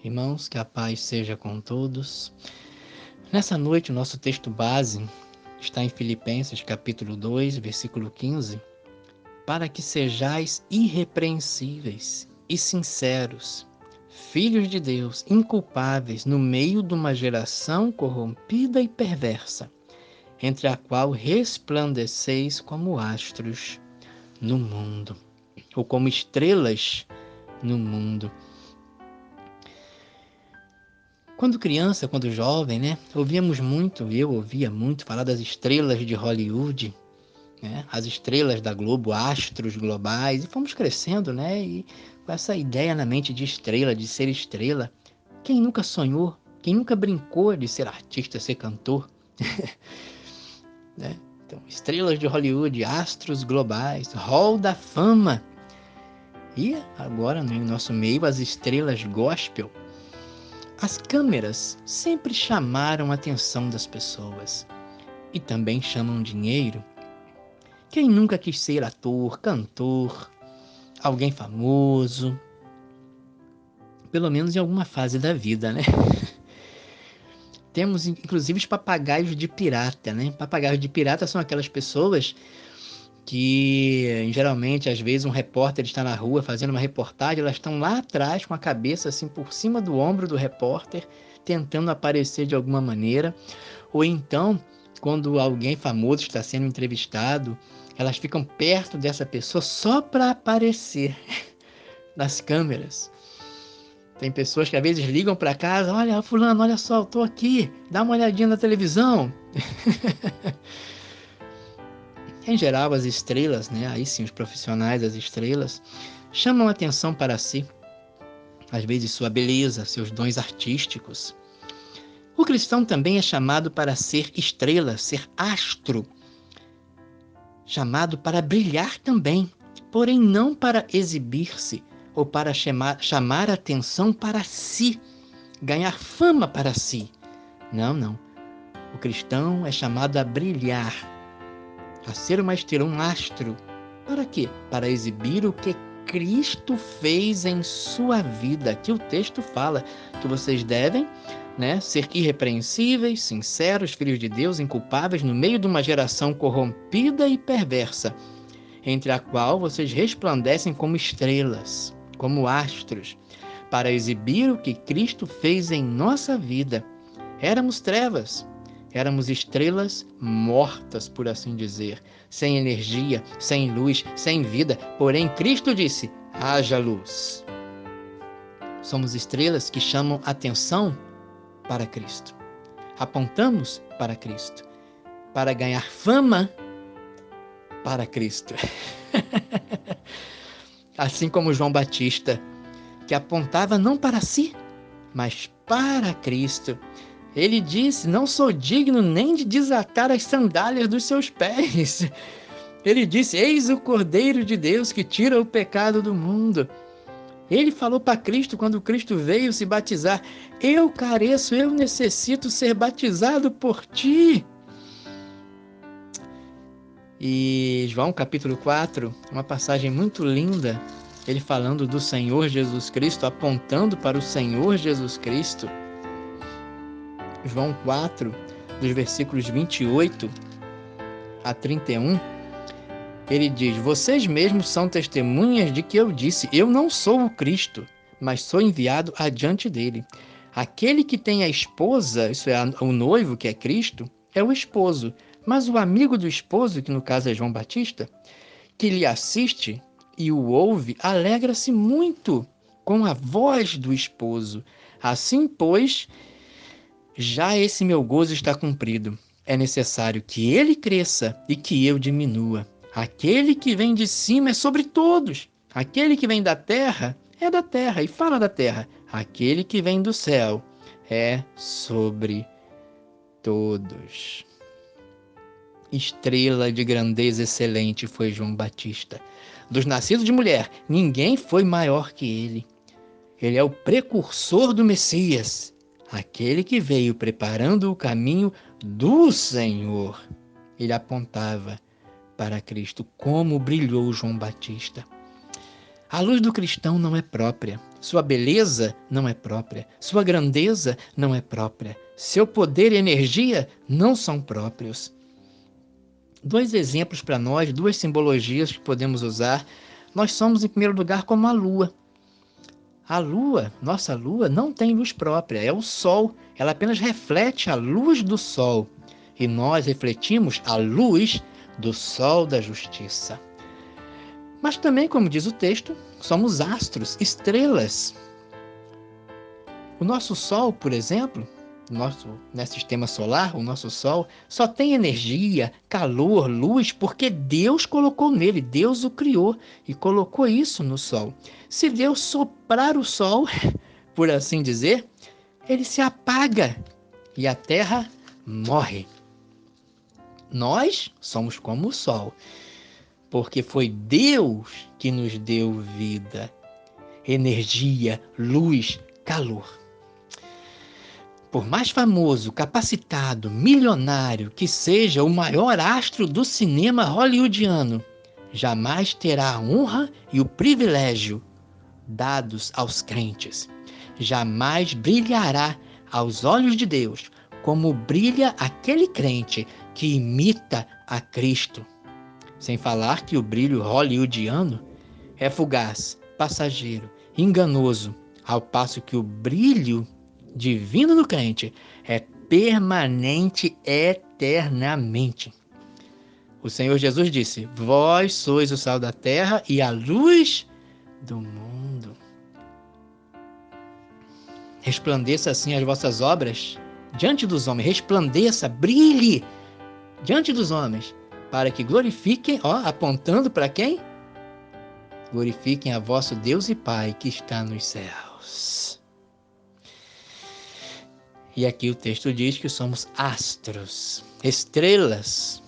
Irmãos, que a paz seja com todos. Nessa noite, o nosso texto base está em Filipenses, capítulo 2, versículo 15. Para que sejais irrepreensíveis e sinceros, filhos de Deus, inculpáveis no meio de uma geração corrompida e perversa, entre a qual resplandeceis como astros no mundo, ou como estrelas no mundo. Quando criança, quando jovem, né, eu ouvia muito falar das estrelas de Hollywood, né, as estrelas da Globo, astros globais, e fomos crescendo, né, e com essa ideia na mente de estrela, de ser estrela. Quem nunca sonhou, quem nunca brincou de ser artista, ser cantor, né? Então, estrelas de Hollywood, astros globais, hall da fama. E agora, no nosso meio, as estrelas gospel. As câmeras sempre chamaram a atenção das pessoas e também chamam dinheiro. Quem nunca quis ser ator, cantor, alguém famoso? Pelo menos em alguma fase da vida, né? Temos inclusive os papagaios de pirata, né? Papagaios de pirata são aquelas pessoas que geralmente, às vezes, um repórter está na rua fazendo uma reportagem, elas estão lá atrás com a cabeça assim por cima do ombro do repórter, tentando aparecer de alguma maneira. Ou então, quando alguém famoso está sendo entrevistado, elas ficam perto dessa pessoa só para aparecer nas câmeras. Tem pessoas que às vezes ligam para casa, olha, fulano, olha só, eu tô aqui, dá uma olhadinha na televisão. Em geral, as estrelas, né, aí sim, os profissionais das estrelas, chamam atenção para si, às vezes sua beleza, seus dons artísticos. O cristão também é chamado para ser estrela, ser astro, chamado para brilhar também, porém não para exibir-se ou para chamar atenção para si, ganhar fama para si. Não, não. O cristão é chamado a brilhar, a ser uma estrela, um astro. Para quê? Para exibir o que Cristo fez em sua vida. Aqui o texto fala que vocês devem, né, ser irrepreensíveis, sinceros, filhos de Deus, inculpáveis no meio de uma geração corrompida e perversa, entre a qual vocês resplandecem como estrelas, como astros, para exibir o que Cristo fez em nossa vida. Éramos trevas, éramos estrelas mortas, por assim dizer, sem energia, sem luz, sem vida. Porém, Cristo disse: haja luz. Somos estrelas que chamam atenção para Cristo. Apontamos para Cristo, para ganhar fama para Cristo. Assim como João Batista, que apontava não para si, mas para Cristo. Ele disse: não sou digno nem de desatar as sandálias dos seus pés. Ele disse: eis o Cordeiro de Deus que tira o pecado do mundo. Ele falou para Cristo quando Cristo veio se batizar: eu careço, eu necessito ser batizado por ti. E João capítulo 4, uma passagem muito linda, ele falando do Senhor Jesus Cristo, apontando para o Senhor Jesus Cristo. João 4, dos versículos 28 a 31, ele diz: vocês mesmos são testemunhas de que eu disse, eu não sou o Cristo, mas sou enviado adiante dele. Aquele que tem a esposa, isso é, o noivo, que é Cristo, é o esposo. Mas o amigo do esposo, que no caso é João Batista, que lhe assiste e o ouve, alegra-se muito com a voz do esposo. Assim, pois, já esse meu gozo está cumprido. É necessário que ele cresça e que eu diminua. Aquele que vem de cima é sobre todos. Aquele que vem da terra é da terra e fala da terra. Aquele que vem do céu é sobre todos. Estrela de grandeza excelente foi João Batista. Dos nascidos de mulher, ninguém foi maior que ele. Ele é o precursor do Messias, aquele que veio preparando o caminho do Senhor. Ele apontava para Cristo. Como brilhou João Batista. A luz do cristão não é própria. Sua beleza não é própria, sua grandeza não é própria, seu poder e energia não são próprios. Dois exemplos para nós, duas simbologias que podemos usar. Nós somos, em primeiro lugar, como a lua. A lua, nossa lua, não tem luz própria, é o sol. Ela apenas reflete a luz do sol. E nós refletimos a luz do sol da justiça. Mas também, como diz o texto, somos astros, estrelas. O nosso Sol, por exemplo, nosso sistema solar, o nosso Sol, só tem energia, calor, luz, porque Deus colocou nele, Deus o criou e colocou isso no Sol. Se Deus soprar o Sol, por assim dizer, ele se apaga e a Terra morre. Nós somos como o Sol, porque foi Deus que nos deu vida, energia, luz, calor. Por mais famoso, capacitado, milionário que seja o maior astro do cinema hollywoodiano, jamais terá a honra e o privilégio dados aos crentes. Jamais brilhará aos olhos de Deus como brilha aquele crente que imita a Cristo. Sem falar que o brilho hollywoodiano é fugaz, passageiro, enganoso, ao passo que o brilho divino no crente é permanente eternamente. O Senhor Jesus disse: vós sois o sal da terra e a luz do mundo. Resplandeça assim as vossas obras diante dos homens, resplandeça, brilhe diante dos homens, para que glorifiquem, apontando para quem? Glorifiquem a vosso Deus e Pai que está nos céus. E aqui o texto diz que somos astros, estrelas,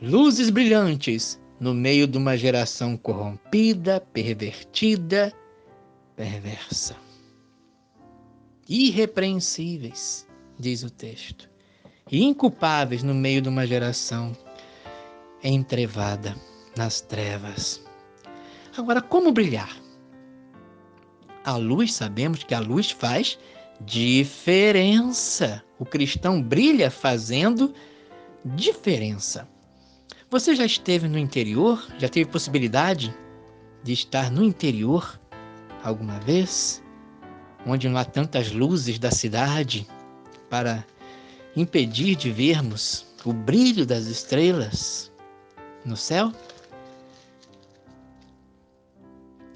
luzes brilhantes no meio de uma geração corrompida, pervertida, perversa. Irrepreensíveis, diz o texto, e inculpáveis no meio de uma geração entrevada nas trevas. Agora, como brilhar? A luz, sabemos que a luz faz diferença. O cristão brilha fazendo diferença. Você já esteve no interior? Já teve possibilidade de estar no interior alguma vez? Onde não há tantas luzes da cidade para impedir de vermos o brilho das estrelas no céu?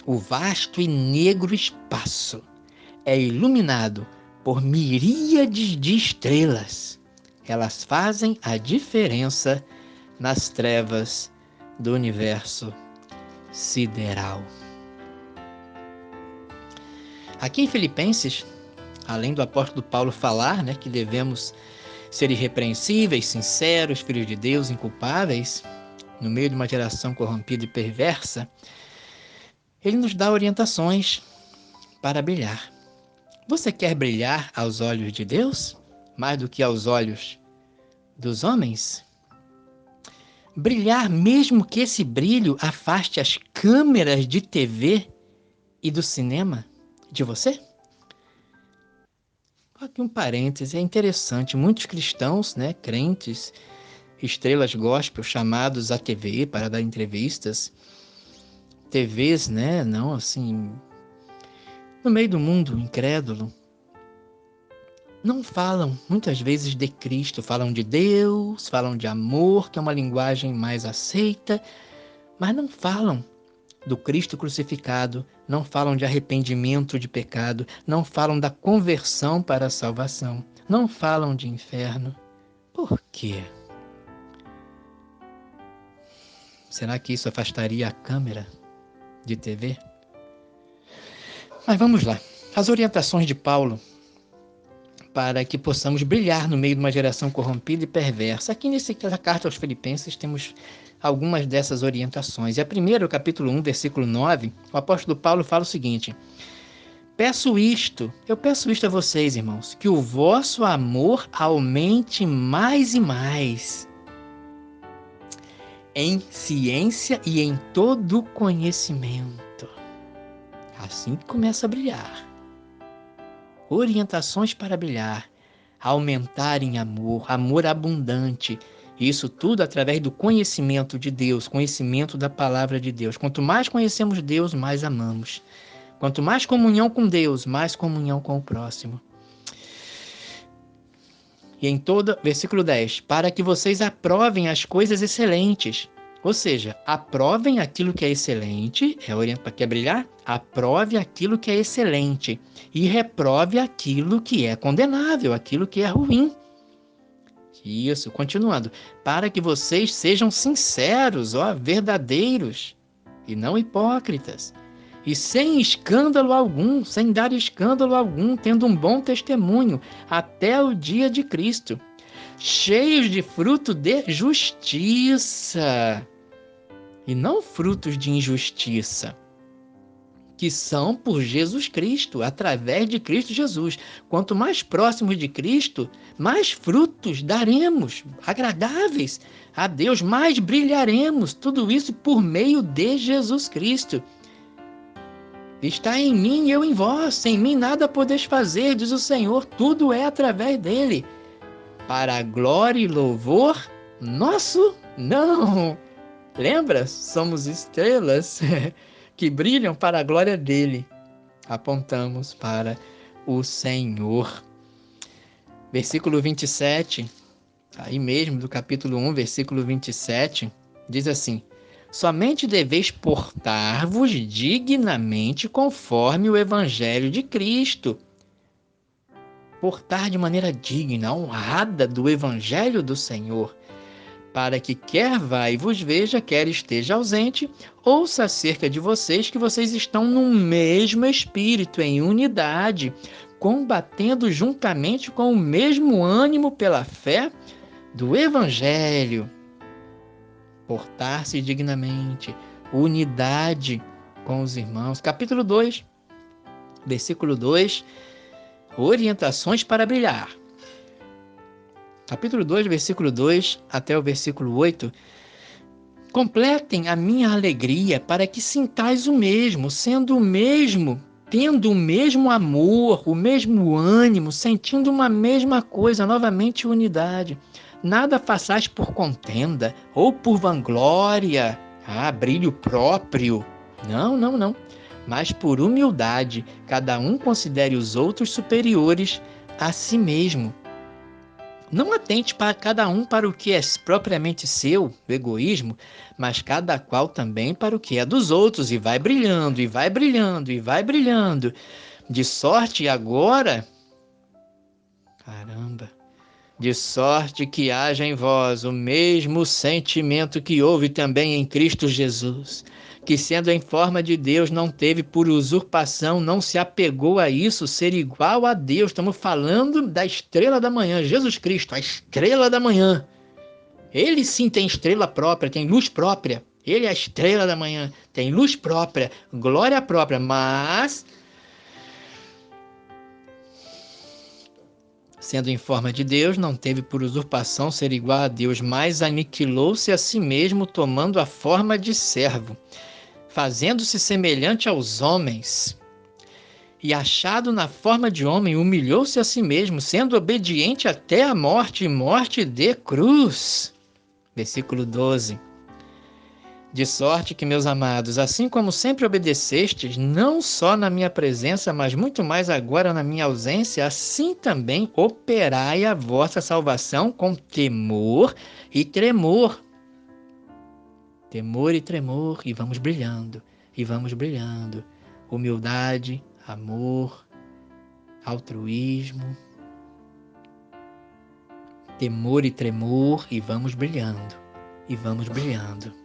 O vasto e negro espaço é iluminado por miríades de estrelas. Elas fazem a diferença nas trevas do universo sideral. Aqui em Filipenses, além do apóstolo Paulo falar, que devemos ser irrepreensíveis, sinceros, filhos de Deus, inculpáveis, no meio de uma geração corrompida e perversa, ele nos dá orientações para brilhar. Você quer brilhar aos olhos de Deus, mais do que aos olhos dos homens? Brilhar mesmo que esse brilho afaste as câmeras de TV e do cinema de você? Aqui um parêntese, é interessante, muitos cristãos, crentes, estrelas gospel, chamados à TV para dar entrevistas, TVs, não assim, no meio do mundo incrédulo, não falam muitas vezes de Cristo, falam de Deus, falam de amor, que é uma linguagem mais aceita, mas não falam do Cristo crucificado, não falam de arrependimento de pecado, não falam da conversão para a salvação, não falam de inferno. Por quê? Será que isso afastaria a câmera de TV? Mas vamos lá. As orientações de Paulo para que possamos brilhar no meio de uma geração corrompida e perversa. Aqui nessa carta aos Filipenses temos algumas dessas orientações. E a primeira, o capítulo 1, versículo 9, o apóstolo Paulo fala o seguinte: eu peço isto a vocês, irmãos, que o vosso amor aumente mais e mais em ciência e em todo conhecimento. A assim que começa a brilhar. Orientações para brilhar, aumentar em amor, amor abundante. Isso tudo através do conhecimento de Deus, conhecimento da palavra de Deus. Quanto mais conhecemos Deus, mais amamos. Quanto mais comunhão com Deus, mais comunhão com o próximo. E versículo 10, para que vocês aprovem as coisas excelentes. Ou seja, aprovem aquilo que é excelente, quer brilhar? Aprove aquilo que é excelente e reprove aquilo que é condenável, aquilo que é ruim. Isso, continuando, para que vocês sejam sinceros, verdadeiros e não hipócritas, e sem escândalo algum, sem dar escândalo algum, tendo um bom testemunho até o dia de Cristo, cheios de fruto de justiça e não frutos de injustiça, que são por Jesus Cristo, através de Cristo Jesus. Quanto mais próximos de Cristo, mais frutos daremos, agradáveis a Deus, mais brilharemos, tudo isso por meio de Jesus Cristo. Está em mim e eu em vós, sem mim nada podeis fazer, diz o Senhor, tudo é através dele. Para a glória e louvor nosso? Não! Lembra? Somos estrelas que brilham para a glória dele. Apontamos para o Senhor. Versículo 27, aí mesmo do capítulo 1, versículo 27, diz assim: somente deveis portar-vos dignamente conforme o evangelho de Cristo. Portar de maneira digna, honrada do evangelho do Senhor, para que quer vá e vos veja, quer esteja ausente, ouça acerca de vocês que vocês estão no mesmo espírito, em unidade, combatendo juntamente com o mesmo ânimo pela fé do evangelho. Portar-se dignamente, unidade com os irmãos. Capítulo 2, versículo 2, orientações para brilhar. Capítulo 2, versículo 2 até o versículo 8. Completem a minha alegria para que sintais o mesmo, sendo o mesmo, tendo o mesmo amor, o mesmo ânimo, sentindo uma mesma coisa, novamente unidade. Nada façais por contenda ou por vanglória, brilho próprio. Não. Mas por humildade, cada um considere os outros superiores a si mesmo. Não atente para cada um para o que é propriamente seu, o egoísmo, mas cada qual também para o que é dos outros, e vai brilhando, e vai brilhando, e vai brilhando. De sorte agora, de sorte que haja em vós o mesmo sentimento que houve também em Cristo Jesus, que sendo em forma de Deus não teve por usurpação, não se apegou a isso, ser igual a Deus. Estamos falando da estrela da manhã, Jesus Cristo, a estrela da manhã. Ele sim tem estrela própria, tem luz própria. Ele é a estrela da manhã, tem luz própria, glória própria, mas sendo em forma de Deus, não teve por usurpação ser igual a Deus, mas aniquilou-se a si mesmo, tomando a forma de servo, fazendo-se semelhante aos homens. E achado na forma de homem, humilhou-se a si mesmo, sendo obediente até a morte, e morte de cruz. Versículo 12. De sorte que, meus amados, assim como sempre obedecestes, não só na minha presença, mas muito mais agora na minha ausência, assim também operai a vossa salvação com temor e tremor. Temor e tremor, e vamos brilhando, e vamos brilhando. Humildade, amor, altruísmo. Temor e tremor, e vamos brilhando, e vamos brilhando.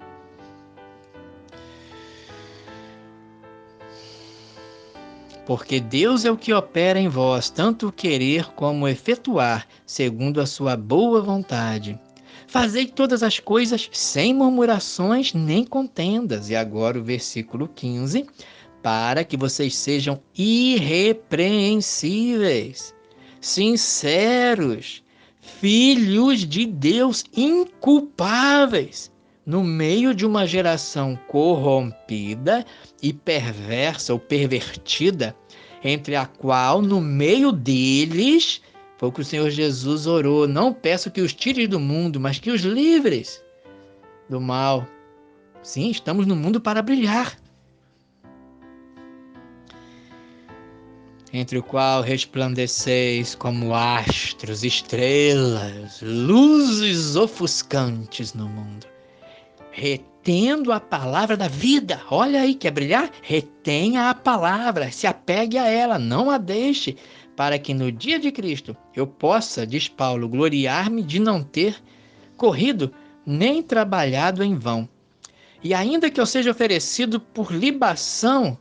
Porque Deus é o que opera em vós, tanto o querer como o efetuar, segundo a sua boa vontade. Fazei todas as coisas sem murmurações nem contendas. E agora o versículo 15. Para que vocês sejam irrepreensíveis, sinceros, filhos de Deus inculpáveis, no meio de uma geração corrompida e perversa ou pervertida, entre a qual, no meio deles, foi o que o Senhor Jesus orou: não peço que os tires do mundo, mas que os livres do mal. Sim, estamos no mundo para brilhar. Entre o qual resplandeceis como astros, estrelas, luzes ofuscantes no mundo, retendo a palavra da vida. Olha aí, quer brilhar? Retenha a palavra, se apegue a ela, não a deixe, para que no dia de Cristo eu possa, diz Paulo, gloriar-me de não ter corrido nem trabalhado em vão. E ainda que eu seja oferecido por libação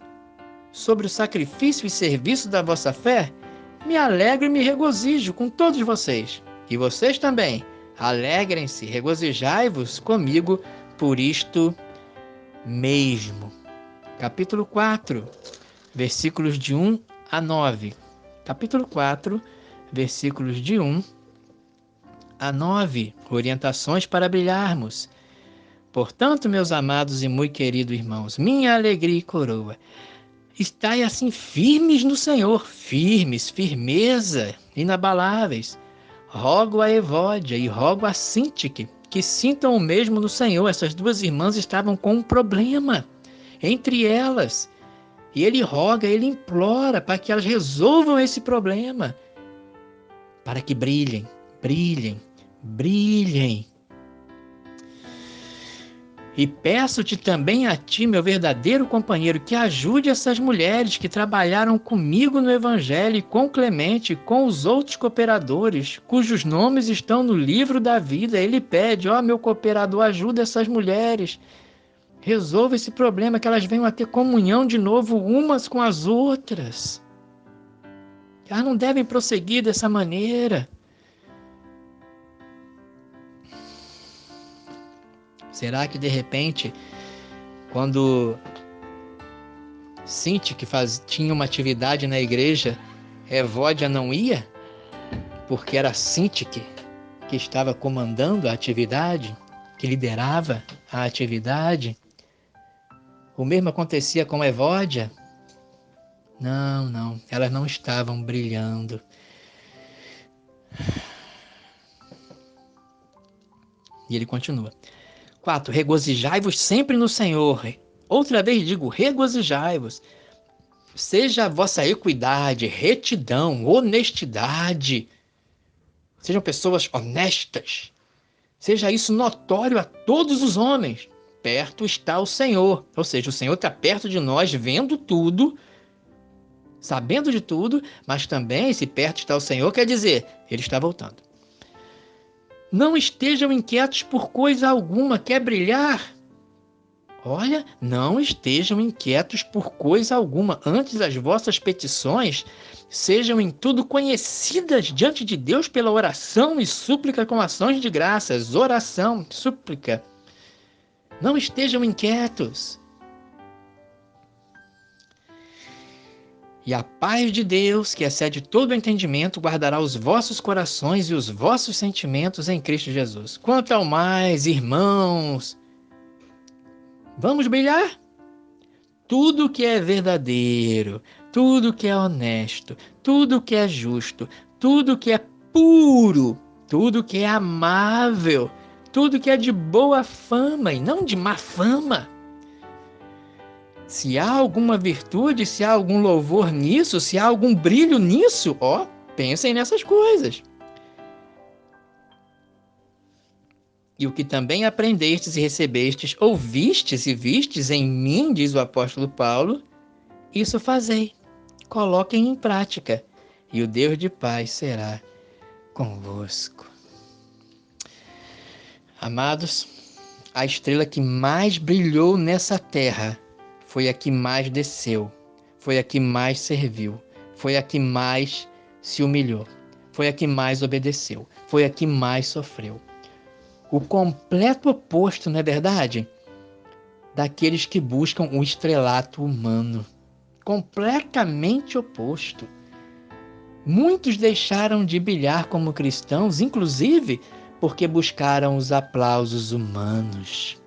sobre o sacrifício e serviço da vossa fé, me alegro e me regozijo com todos vocês. E vocês também, alegrem-se, regozijai-vos comigo por isto mesmo. Capítulo 4, versículos de 1 a 9. Capítulo 4, versículos de 1 a 9. Orientações para brilharmos. Portanto, meus amados e muito queridos irmãos, minha alegria e coroa, estai assim firmes no Senhor, firmes, firmeza, inabaláveis. Rogo a Evódia e rogo a Síntique que sintam o mesmo no Senhor. Essas duas irmãs estavam com um problema entre elas. E ele roga, ele implora para que elas resolvam esse problema. Para que brilhem, brilhem, brilhem. E peço-te também a ti, meu verdadeiro companheiro, que ajude essas mulheres que trabalharam comigo no Evangelho, e com Clemente, e com os outros cooperadores, cujos nomes estão no livro da vida. Ele pede: ó, meu cooperador, ajuda essas mulheres. Resolva esse problema, que elas venham a ter comunhão de novo umas com as outras. Elas não devem prosseguir dessa maneira. Será que de repente, quando Síntique tinha uma atividade na igreja, Evódia não ia? Porque era Síntique que estava comandando a atividade, que liderava a atividade? O mesmo acontecia com Evódia? Não, elas não estavam brilhando. E ele continua. 4. Regozijai-vos sempre no Senhor. Outra vez digo, regozijai-vos. Seja a vossa equidade, retidão, honestidade. Sejam pessoas honestas. Seja isso notório a todos os homens. Perto está o Senhor. Ou seja, o Senhor está perto de nós, vendo tudo, sabendo de tudo, mas também, se perto está o Senhor, quer dizer, Ele está voltando. Não estejam inquietos por coisa alguma. Quer brilhar? Olha, não estejam inquietos por coisa alguma. Antes, as vossas petições sejam em tudo conhecidas diante de Deus pela oração e súplica com ações de graças. Oração, súplica. Não estejam inquietos. E a paz de Deus, que excede todo o entendimento, guardará os vossos corações e os vossos sentimentos em Cristo Jesus. Quanto ao mais, irmãos, vamos brilhar? Tudo que é verdadeiro, tudo que é honesto, tudo que é justo, tudo que é puro, tudo que é amável, tudo que é de boa fama e não de má fama. Se há alguma virtude, se há algum louvor nisso, se há algum brilho nisso, pensem nessas coisas. E o que também aprendestes e recebestes, ouvistes e vistes em mim, diz o apóstolo Paulo, isso fazei, coloquem em prática, e o Deus de paz será convosco. Amados, a estrela que mais brilhou nessa terra foi a que mais desceu, foi a que mais serviu, foi a que mais se humilhou, foi a que mais obedeceu, foi a que mais sofreu. O completo oposto, não é verdade? Daqueles que buscam o estrelato humano. Completamente oposto. Muitos deixaram de brilhar como cristãos, inclusive porque buscaram os aplausos humanos.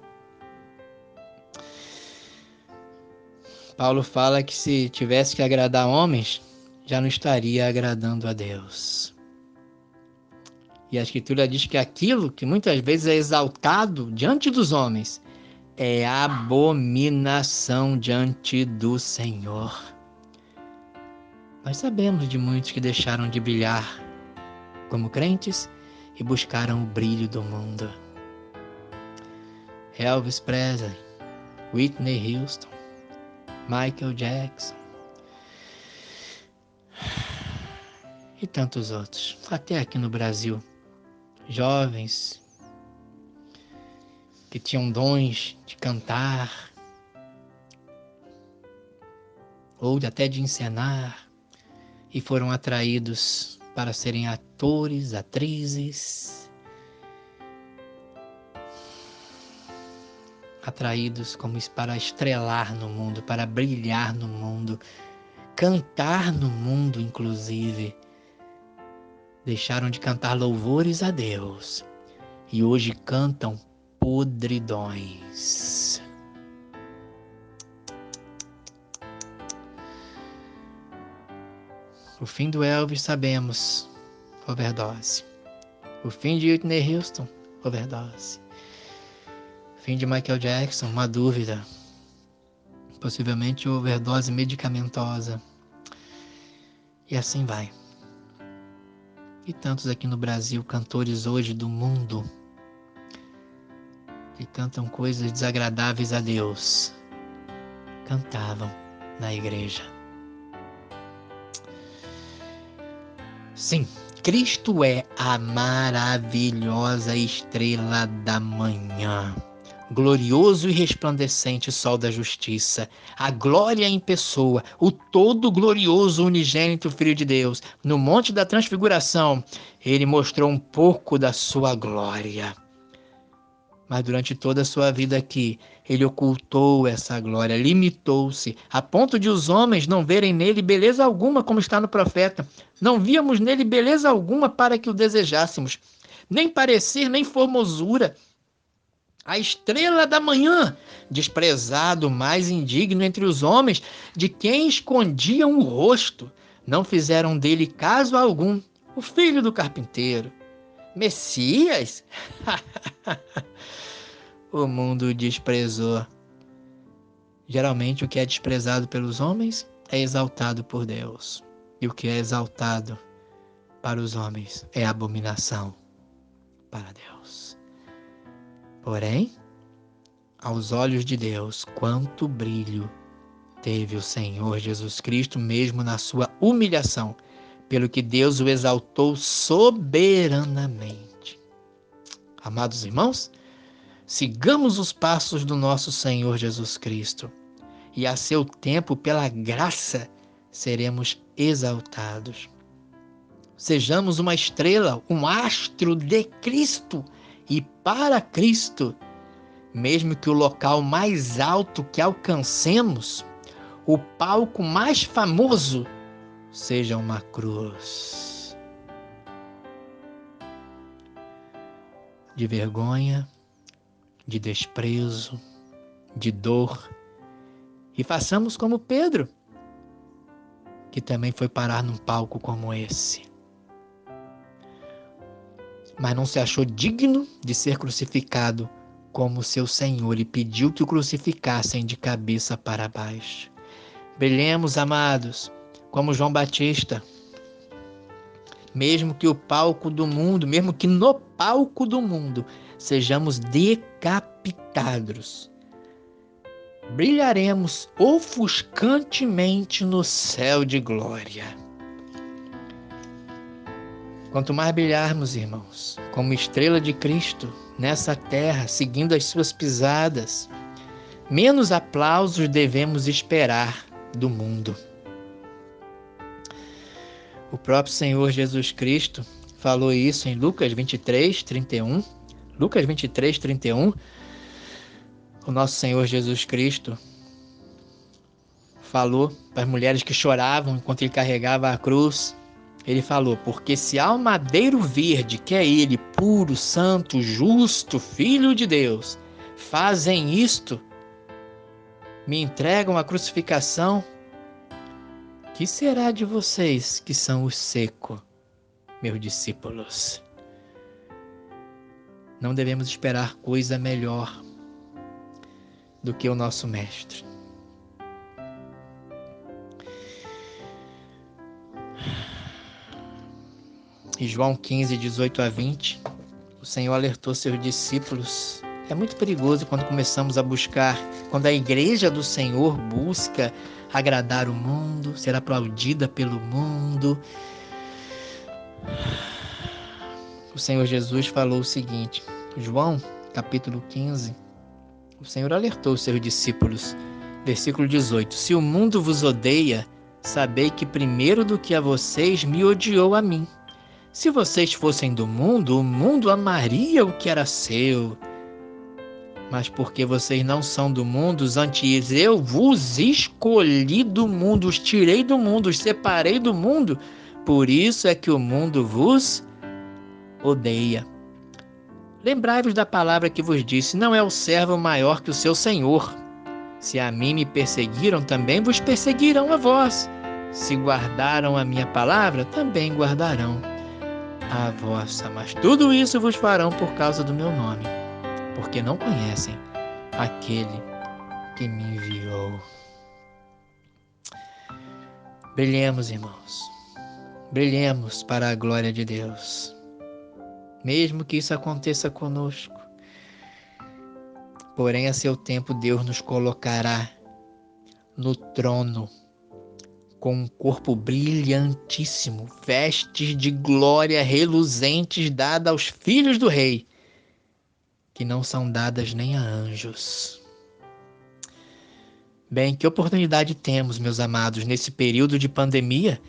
Paulo fala que se tivesse que agradar homens, já não estaria agradando a Deus. E a Escritura diz que aquilo que muitas vezes é exaltado diante dos homens é abominação diante do Senhor. Nós sabemos de muitos que deixaram de brilhar como crentes e buscaram o brilho do mundo. Elvis Presley, Whitney Houston, Michael Jackson e tantos outros. Até aqui no Brasil, jovens que tinham dons de cantar ou até de encenar e foram atraídos para serem atores, atrizes, atraídos como para estrelar no mundo, para brilhar no mundo, cantar no mundo, inclusive. Deixaram de cantar louvores a Deus e hoje cantam podridões. O fim do Elvis, sabemos, overdose. O fim de Whitney Houston, overdose. O fim de Michael Jackson, uma dúvida. Possivelmente overdose medicamentosa. E assim vai. E tantos aqui no Brasil, cantores hoje do mundo, que cantam coisas desagradáveis a Deus, cantavam na igreja. Sim, Cristo é a maravilhosa estrela da manhã, glorioso e resplandecente sol da justiça, a glória em pessoa, o todo glorioso unigênito Filho de Deus. No Monte da Transfiguração, ele mostrou um pouco da sua glória. Mas durante toda a sua vida aqui, ele ocultou essa glória, limitou-se, a ponto de os homens não verem nele beleza alguma, como está no profeta. Não víamos nele beleza alguma para que o desejássemos, nem parecer, nem formosura. A estrela da manhã, desprezado, mais indigno entre os homens, de quem escondiam o rosto, não fizeram dele caso algum. O filho do carpinteiro, Messias? O mundo o desprezou. Geralmente o que é desprezado pelos homens é exaltado por Deus. E o que é exaltado para os homens é abominação para Deus. Porém, aos olhos de Deus, quanto brilho teve o Senhor Jesus Cristo, mesmo na sua humilhação, pelo que Deus o exaltou soberanamente. Amados irmãos, sigamos os passos do nosso Senhor Jesus Cristo, e a seu tempo, pela graça, seremos exaltados. Sejamos uma estrela, um astro de Cristo e para Cristo, mesmo que o local mais alto que alcancemos, o palco mais famoso, seja uma cruz. De vergonha, de desprezo, de dor. E façamos como Pedro, que também foi parar num palco como esse. Mas não se achou digno de ser crucificado como seu Senhor e pediu que o crucificassem de cabeça para baixo. Brilhemos, amados, como João Batista. Mesmo que o palco do mundo, mesmo que no palco do mundo, sejamos decapitados, brilharemos ofuscantemente no céu de glória. Quanto mais brilharmos, irmãos, como estrela de Cristo nessa terra, seguindo as suas pisadas, menos aplausos devemos esperar do mundo. O próprio Senhor Jesus Cristo falou isso em Lucas 23, 31. Lucas 23, 31. O nosso Senhor Jesus Cristo falou para as mulheres que choravam enquanto ele carregava a cruz. Ele falou: porque se há um madeiro verde, que é ele, puro, santo, justo, filho de Deus, fazem isto, me entregam à crucificação. Que será de vocês que são os secos, meus discípulos? Não devemos esperar coisa melhor do que o nosso Mestre. Em João 15, 18 a 20, o Senhor alertou seus discípulos. É muito perigoso quando começamos a buscar, quando a igreja do Senhor busca agradar o mundo, ser aplaudida pelo mundo. O Senhor Jesus falou o seguinte, João, capítulo 15, o Senhor alertou os seus discípulos, versículo 18, se o mundo vos odeia, sabei que primeiro do que a vocês me odiou a mim. Se vocês fossem do mundo, o mundo amaria o que era seu. Mas porque vocês não são do mundo, antes eu vos escolhi do mundo, os tirei do mundo, os separei do mundo. Por isso é que o mundo vos odeia. Lembrai-vos da palavra que vos disse, não é o servo maior que o seu senhor. Se a mim me perseguiram, também vos perseguirão a vós. Se guardaram a minha palavra, também guardarão a vossa. Mas tudo isso vos farão por causa do meu nome, porque não conhecem aquele que me enviou. Brilhemos, irmãos. Brilhemos para a glória de Deus. Mesmo que isso aconteça conosco. Porém, a seu tempo, Deus nos colocará no trono com um corpo brilhantíssimo, vestes de glória reluzentes dadas aos filhos do rei, que não são dadas nem a anjos. Bem, que oportunidade temos, meus amados, nesse período de pandemia,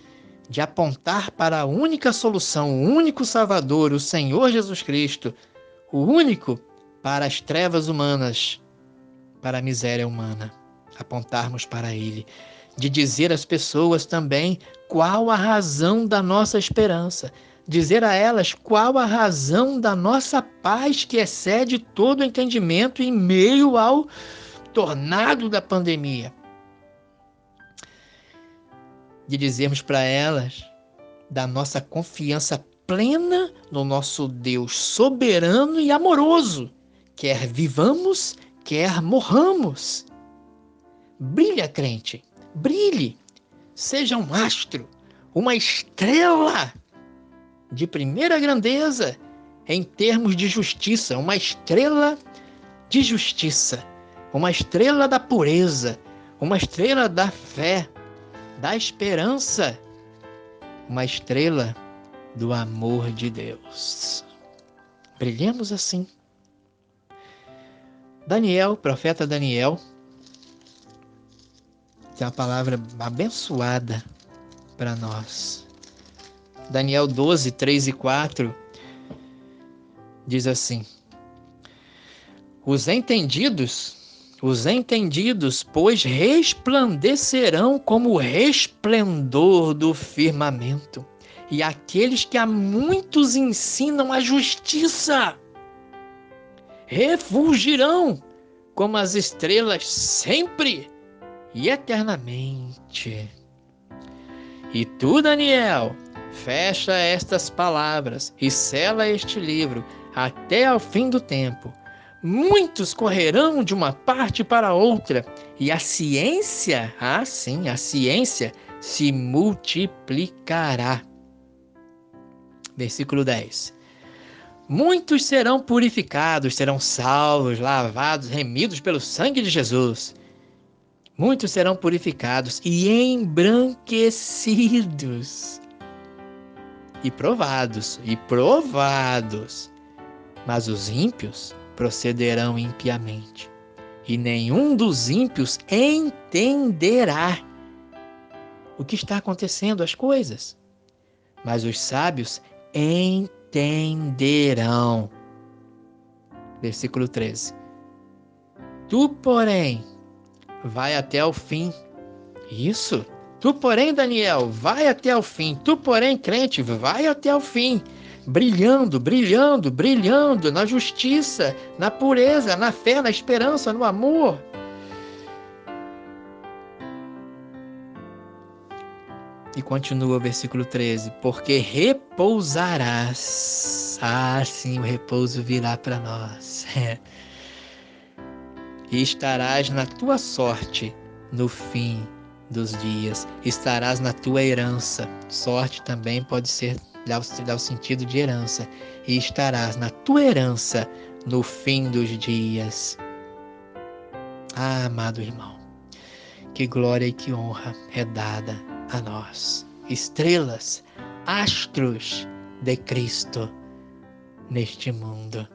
de apontar para a única solução, o único Salvador, o Senhor Jesus Cristo, o único para as trevas humanas, para a miséria humana, apontarmos para Ele, de dizer às pessoas também qual a razão da nossa esperança, dizer a elas qual a razão da nossa paz que excede todo entendimento em meio ao tornado da pandemia. De dizermos para elas da nossa confiança plena no nosso Deus soberano e amoroso, quer vivamos, quer morramos. Brilha, crente, brilhe, seja um astro, uma estrela de primeira grandeza em termos de justiça, uma estrela de justiça, uma estrela da pureza, uma estrela da fé, da esperança, uma estrela do amor de Deus. Brilhemos assim. Daniel, profeta Daniel, tem uma palavra abençoada para nós. Daniel 12, 3 e 4 diz assim: Os entendidos, pois resplandecerão como o resplendor do firmamento, e aqueles que a muitos ensinam a justiça refulgirão como as estrelas sempre e eternamente. E tu, Daniel, fecha estas palavras e sela este livro até ao fim do tempo. Muitos correrão de uma parte para outra, e a ciência, a ciência se multiplicará. Versículo 10. Muitos serão purificados, serão salvos, lavados, remidos pelo sangue de Jesus. Muitos serão purificados e embranquecidos e provados, mas os ímpios procederão impiamente, e nenhum dos ímpios entenderá o que está acontecendo, as coisas, mas os sábios entenderão. Versículo 13. Tu, porém, vai até o fim. Isso. Tu, porém, Daniel, vai até o fim. Tu, porém, crente, vai até o fim. Brilhando, brilhando, brilhando na justiça, na pureza, na fé, na esperança, no amor. E continua o versículo 13: porque repousarás. Ah, sim, o repouso virá para nós. E estarás na tua sorte no fim dos dias. Estarás na tua herança. Sorte também pode ser, dá o sentido de herança. E estarás na tua herança no fim dos dias. Ah, amado irmão, que glória e que honra é dada a nós. Estrelas, astros de Cristo neste mundo.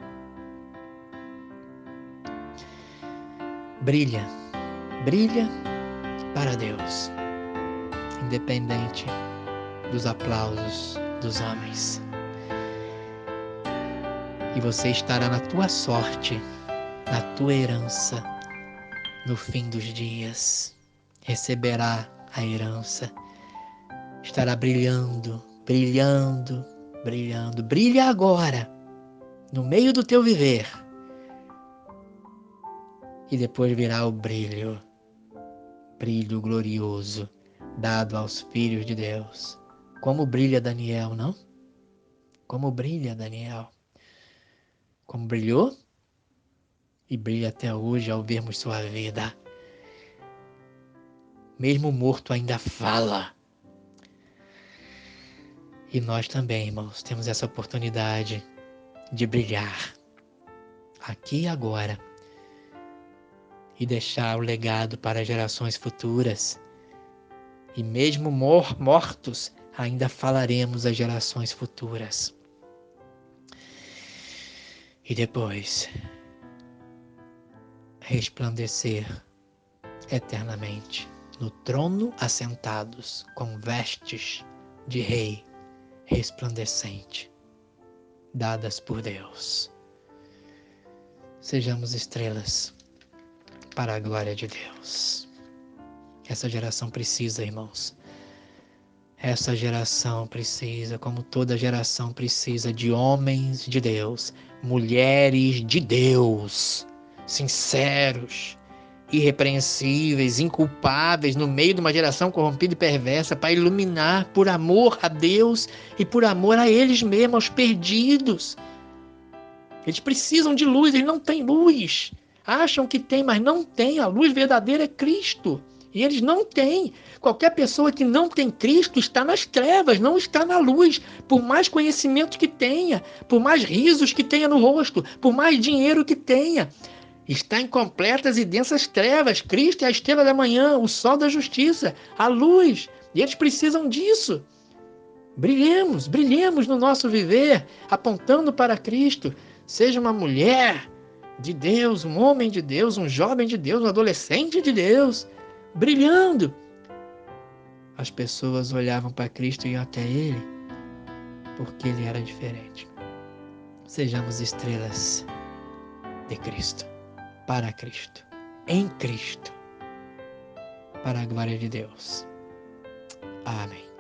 Brilha, brilha para Deus, independente dos aplausos dos homens. E você estará na tua sorte, na tua herança, no fim dos dias. Receberá a herança. Estará brilhando, brilhando, brilhando. Brilha agora, no meio do teu viver. E depois virá o brilho, brilho glorioso, dado aos filhos de Deus. Como brilha Daniel, não? Como brilha Daniel. Como brilhou e brilha até hoje ao vermos sua vida. Mesmo morto ainda fala. E nós também, irmãos, temos essa oportunidade de brilhar aqui e agora e deixar o legado para gerações futuras. E mesmo mortos, ainda falaremos às gerações futuras. E depois resplandecer eternamente no trono assentados com vestes de rei resplandecente dadas por Deus. Sejamos estrelas para a glória de Deus. Essa geração precisa, irmãos. Essa geração precisa, como toda geração precisa, de homens de Deus, mulheres de Deus, sinceros, irrepreensíveis, inculpáveis, no meio de uma geração corrompida e perversa, para iluminar por amor a Deus e por amor a eles mesmos, aos perdidos. Eles precisam de luz, eles não têm luz. Acham que tem, mas não tem. A luz verdadeira é Cristo. E eles não têm. Qualquer pessoa que não tem Cristo está nas trevas, não está na luz. Por mais conhecimento que tenha, por mais risos que tenha no rosto, por mais dinheiro que tenha, está em completas e densas trevas. Cristo é a estrela da manhã, o sol da justiça, a luz. E eles precisam disso. Brilhemos, brilhemos no nosso viver, apontando para Cristo. Seja uma mulher de Deus, um homem de Deus, um jovem de Deus, um adolescente de Deus, brilhando. As pessoas olhavam para Cristo e iam até Ele, porque Ele era diferente. Sejamos estrelas de Cristo, para Cristo, em Cristo, para a glória de Deus. Amém.